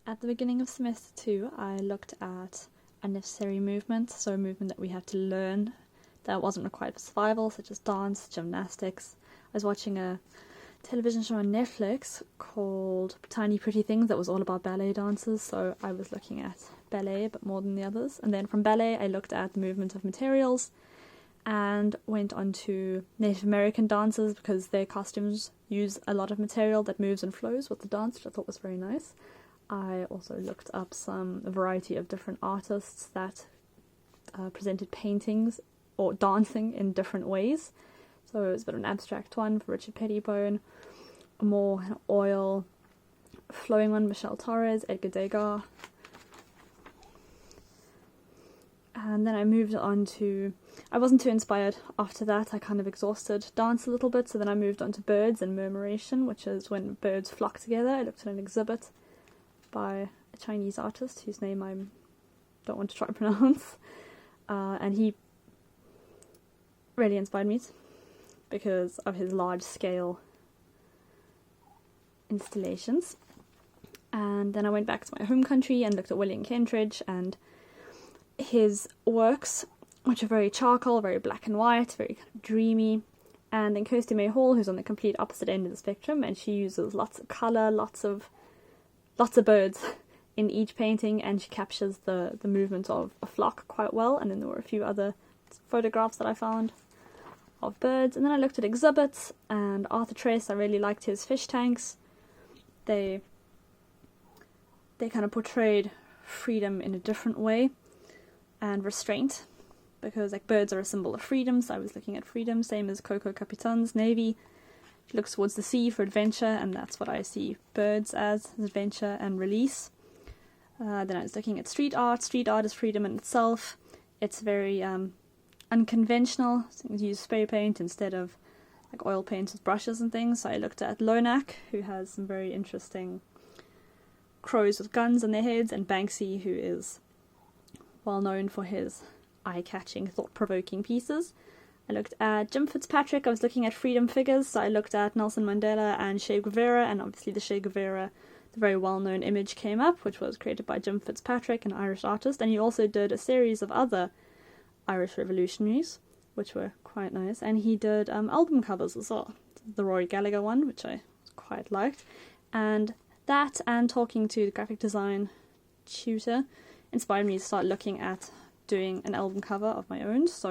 At the beginning of semester 2, I looked at unnecessary movement, so movement that we had to learn that wasn't required for survival, such as dance, gymnastics. I was watching a television show on Netflix called Tiny Pretty Things that was all about ballet dances, so I was looking at ballet but more than the others. And then from ballet I looked at the movement of materials and went on to Native American dances because their costumes use a lot of material that moves and flows with the dance, which I thought was very nice. I also looked up a variety of different artists that presented paintings or dancing in different ways. So it was a bit of an abstract one for Richard Pettibone, a more oil flowing one, Michel Torres, Edgar Degas. And then I moved on to, I wasn't too inspired after that, I kind of exhausted dance a little bit, so then I moved on to birds and murmuration, which is when birds flock together. I looked at an exhibit by a Chinese artist whose name I don't want to try to pronounce, and he really inspired me because of his large-scale installations. And then I went back to my home country and looked at William Kentridge and his works, which are very charcoal, very black and white, very kind of dreamy. And then Kirsty May Hall, who's on the complete opposite end of the spectrum, and she uses lots of colour, lots of birds in each painting, and she captures the movement of a flock quite well. And then there were a few other photographs that I found of birds. And then I looked at exhibits, and Arthur Tress, I really liked his fish tanks. They kind of portrayed freedom in a different way and restraint, because like birds are a symbol of freedom, so I was looking at freedom, same as Coco Capitan's navy. She looks towards the sea for adventure, and that's what I see birds as adventure and release. Then I was looking at street art. Street art is freedom in itself. It's very unconventional. Things use spray paint instead of like oil paint with brushes and things. So I looked at Lonak, who has some very interesting crows with guns on their heads, and Banksy, who is well known for his eye-catching, thought-provoking pieces. I looked at Jim Fitzpatrick. I was looking at freedom figures, so I looked at Nelson Mandela and Che Guevara, and obviously the Che Guevara, the very well-known image came up, which was created by Jim Fitzpatrick, an Irish artist, and he also did a series of other Irish revolutionaries, which were quite nice, and he did album covers as well. The Rory Gallagher one, which I quite liked, and that and talking to the graphic design tutor inspired me to start looking at doing an album cover of my own. So